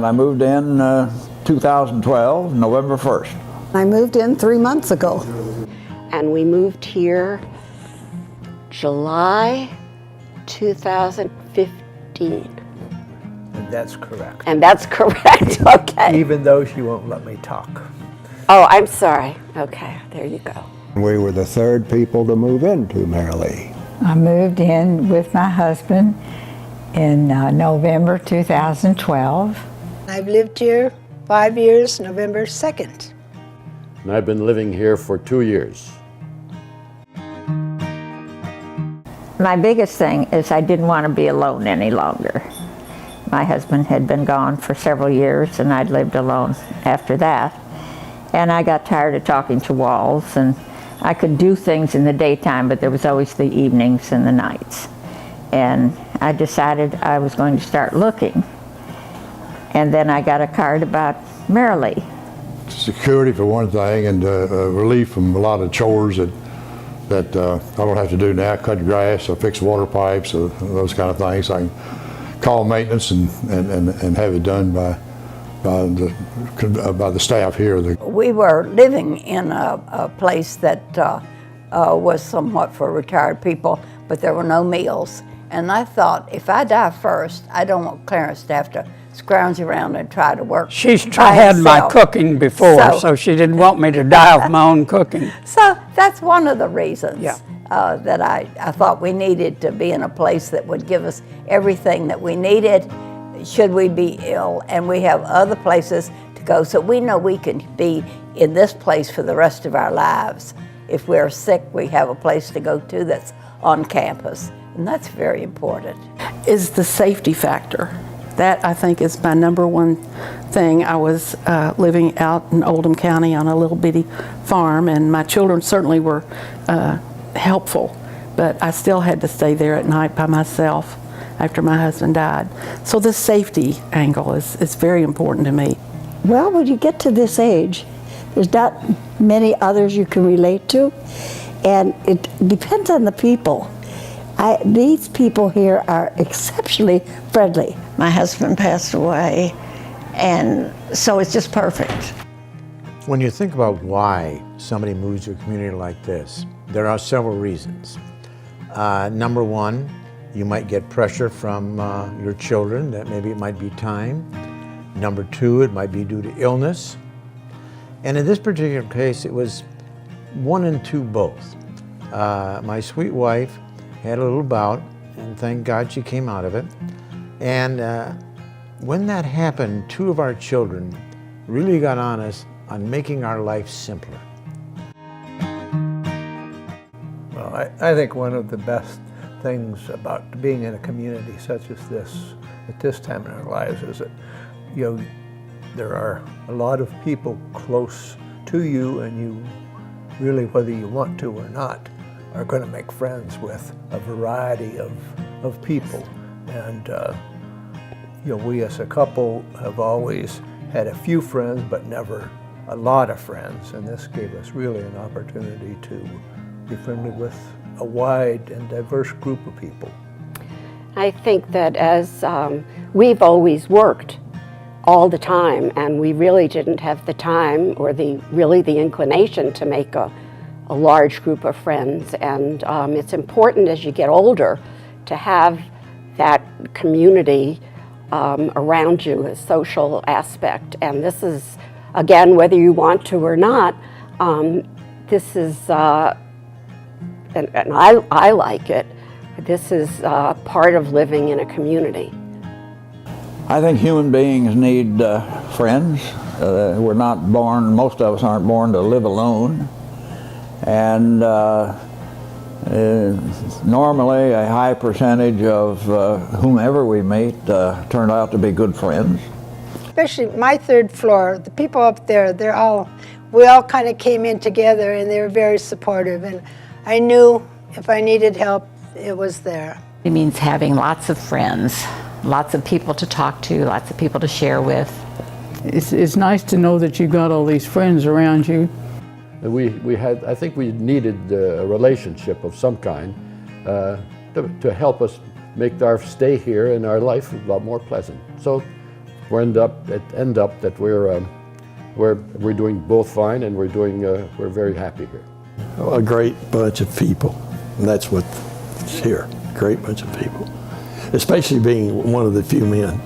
I moved in 2012, November 1st. I moved in 3 months ago. And we moved here July 2015. And that's correct. And that's correct, okay. Even though she won't let me talk. Oh, I'm sorry. Okay, there you go. We were the third people to move into Miralea. I moved in with my husband in November 2012. I've lived here 5 years, November 2nd. And I've been living here for 2 years. My biggest thing is I didn't want to be alone any longer. My husband had been gone for several years and I'd lived alone after that. And I got tired of talking to walls, and I could do things in the daytime, but there was always the evenings and the nights. And I decided I was going to start looking. And then I got a card about Miralea. Security for one thing, and relief from a lot of chores that I don't have to do now. Cut grass, or fix water pipes, or those kind of things. I can call maintenance and have it done by the staff here. We were living in a place that was somewhat for retired people, but there were no meals. And I thought, if I die first, I don't want Clarence to have to scrounge around and try to work. She's had my cooking before, so she didn't want me to die of my own cooking. So that's one of the reasons that I thought we needed to be in a place that would give us everything that we needed should we be ill, and we have other places to go, so we know we can be in this place for the rest of our lives. If we're sick, we have a place to go to that's on campus, and that's very important. Is the safety factor. That, I think, is my number one thing. I was living out in Oldham County on a little bitty farm, and my children certainly were helpful, but I still had to stay there at night by myself after my husband died. So the safety angle is very important to me. Well, when you get to this age, there's not many others you can relate to, and it depends on the people. These people here are exceptionally friendly. My husband passed away, and so it's just perfect. When you think about why somebody moves to a community like this, there are several reasons. Number one, you might get pressure from your children that maybe it might be time. Number two, it might be due to illness. And in this particular case, it was 1 and 2 both. My sweet wife had a little bout, and thank God she came out of it. And when that happened, 2 of our children really got on us on making our life simpler. Well, I think one of the best things about being in a community such as this at this time in our lives is that, there are a lot of people close to you, and you really, whether you want to or not, are going to make friends with a variety of people. And we as a couple have always had a few friends, but never a lot of friends, and this gave us really an opportunity to be friendly with a wide and diverse group of people. I think that as we've always worked all the time, and we really didn't have the time or the inclination to make a large group of friends, and it's important as you get older to have that community around you, a social aspect. And this is, again, whether you want to or not, this is, and I like it, this is part of living in a community. I think human beings need friends. We're not born, most of us aren't born to live alone. And normally a high percentage of whomever we meet turn out to be good friends. Especially my 3rd floor, the people up there, we all kind of came in together, and they were very supportive, and I knew if I needed help, it was there. It means having lots of friends, lots of people to talk to, lots of people to share with. It's nice to know that you got all these friends around you. I think we needed a relationship of some kind to help us make our stay here and our life a lot more pleasant. So end up that we're doing both fine, and we're very happy here. A great bunch of people, and that's what's here. Great bunch of people, especially being one of the few men.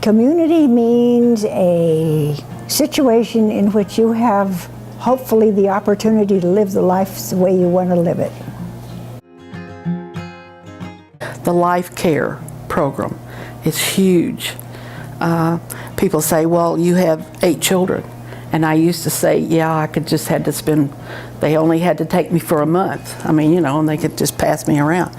Community means a situation in which you have hopefully the opportunity to live the life the way you want to live it. The life care program is huge. People say, well, you have 8 children. And I used to say, yeah, I could just had to spend, they only had to take me for a month. I mean, you know, and they could just pass me around.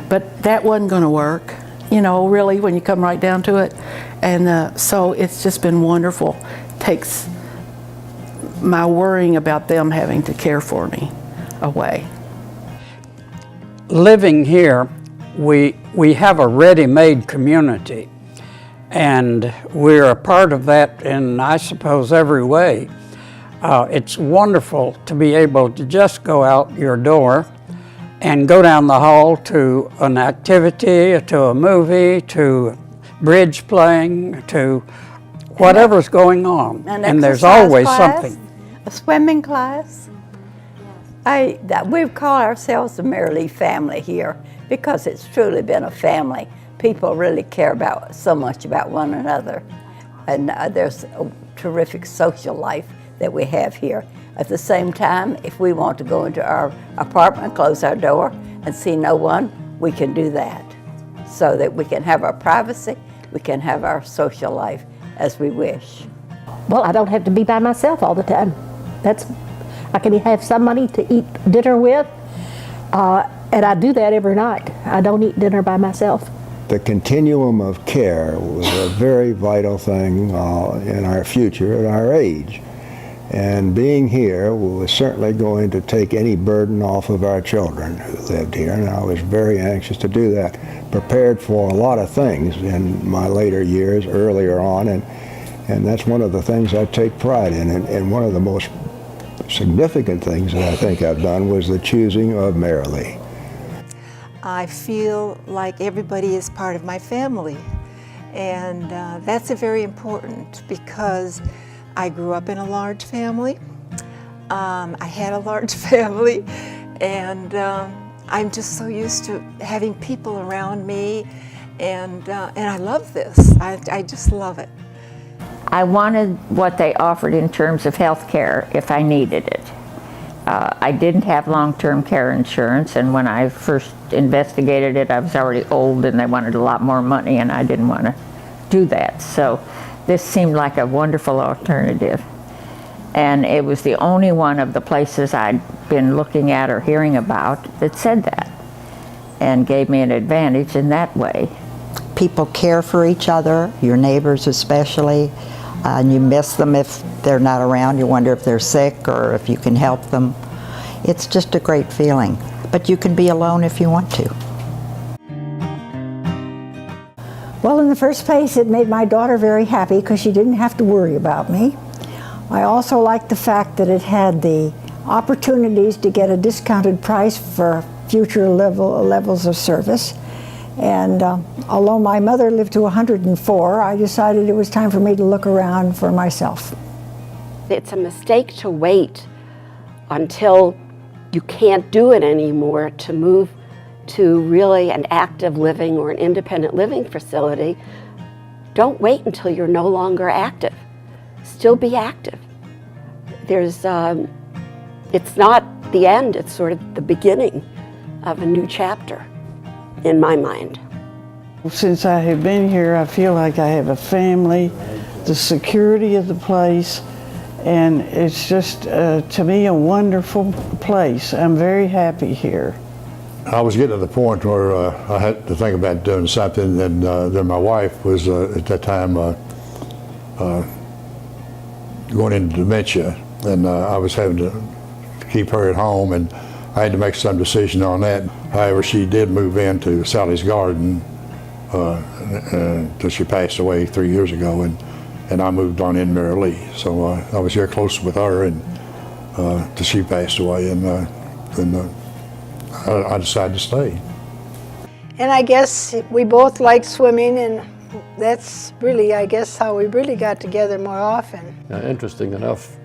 But that wasn't going to work, you know, really, when you come right down to it. And so it's just been wonderful. Takes my worrying about them having to care for me away. Living here, we have a ready-made community, and we're a part of that in, I suppose, every way. It's wonderful to be able to just go out your door and go down the hall to an activity, to a movie, to bridge playing, to whatever's going on. And there's always something. A swimming class. We call ourselves the Miralea family here because it's truly been a family. People really care about so much about one another, and there's a terrific social life that we have here. At the same time, if we want to go into our apartment, close our door, and see no one, we can do that, so that we can have our privacy, we can have our social life as we wish. Well, I don't have to be by myself all the time. I can have somebody to eat dinner with, and I do that every night. I don't eat dinner by myself. The continuum of care was a very vital thing in our future, at our age. And being here was certainly going to take any burden off of our children who lived here, and I was very anxious to do that. Prepared for a lot of things in my later years, earlier on, and that's one of the things I take pride in. And one of the most significant things that I think I've done was the choosing of Miralea. I feel like everybody is part of my family, and that's very important because I grew up in a large family. I had a large family, and I'm just so used to having people around me, and I love this. I just love it. I wanted what they offered in terms of health care if I needed it. I didn't have long-term care insurance, and when I first investigated it, I was already old and they wanted a lot more money, and I didn't want to do that. So this seemed like a wonderful alternative. And it was the only one of the places I'd been looking at or hearing about that said that, and gave me an advantage in that way. People care for each other, your neighbors especially, and you miss them if they're not around. You wonder if they're sick or if you can help them. It's just a great feeling. But you can be alone if you want to. Well, in the first place, it made my daughter very happy because she didn't have to worry about me. I also liked the fact that it had the opportunities to get a discounted price for future levels of service. And although my mother lived to 104, I decided it was time for me to look around for myself. It's a mistake to wait until you can't do it anymore to move to really an active living or an independent living facility. Don't wait until you're no longer active. Still be active. It's not the end, it's sort of the beginning of a new chapter, in my mind. Since I have been here, I feel like I have a family, the security of the place, and it's just, to me, a wonderful place. I'm very happy here. I was getting to the point where I had to think about doing something, and then my wife was at that time going into dementia, and I was having to keep her at home, and I had to make some decision on that. However, she did move into Sally's Garden until she passed away 3 years ago, and I moved on in Miralea. So I was here close with her and till she passed away, and I decided to stay. And I guess we both like swimming, and that's really, I guess, how we really got together more often. Now, interesting enough,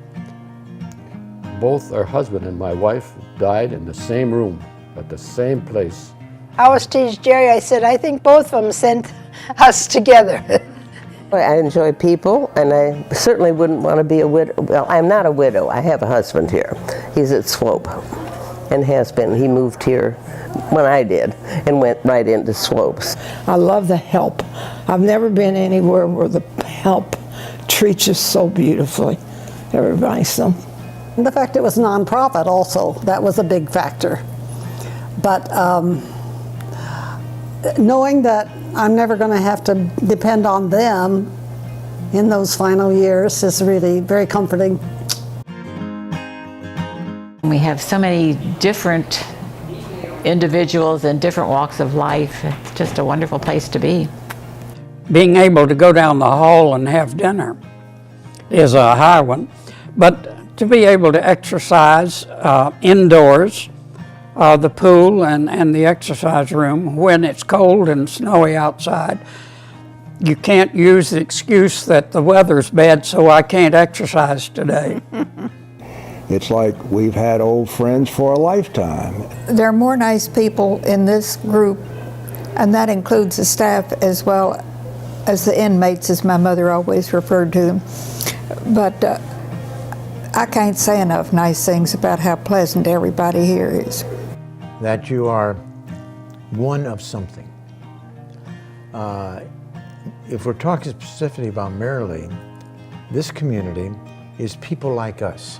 both our husband and my wife died in the same room at the same place. I always tease Jerry, I said, I think both of them sent us together. I enjoy people, and I certainly wouldn't want to be a widow. Well, I'm not a widow. I have a husband here. He's at Swope and has been. He moved here when I did and went right into Swopes. I love the help. I've never been anywhere where the help treats you so beautifully. Everybody, so. The fact it was nonprofit also, that was a big factor. But knowing that I'm never going to have to depend on them in those final years is really very comforting. We have so many different individuals in different walks of life. It's just a wonderful place to be. Being able to go down the hall and have dinner is a high one, but to be able to exercise indoors, the pool and the exercise room when it's cold and snowy outside. You can't use the excuse that the weather's bad, so I can't exercise today. It's like we've had old friends for a lifetime. There are more nice people in this group, and that includes the staff as well as the inmates, as my mother always referred to them. But I can't say enough nice things about how pleasant everybody here is. That you are one of something. If we're talking specifically about Miralea, this community is people like us.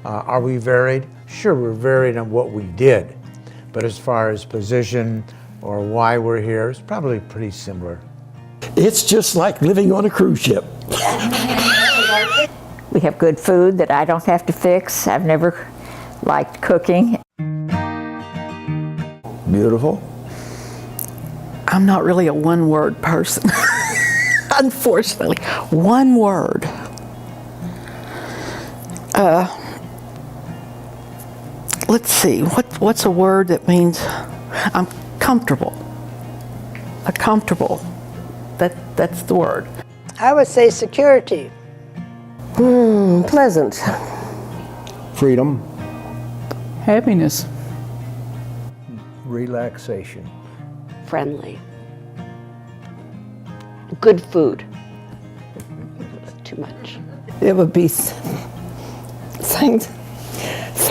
Are we varied? Sure, we're varied on what we did, but as far as position or why we're here, it's probably pretty similar. It's just like living on a cruise ship. We have good food that I don't have to fix. I've never liked cooking. Beautiful. I'm not really a one-word person, unfortunately. One word. Let's see, what's a word that means I'm comfortable? Comfortable. That's the word. I would say security. Pleasant. Freedom. Happiness. Relaxation. Friendly. Good food. Too much. It would be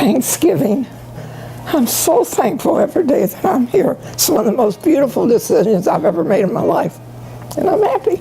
Thanksgiving. I'm so thankful every day that I'm here. It's one of the most beautiful decisions I've ever made in my life, and I'm happy.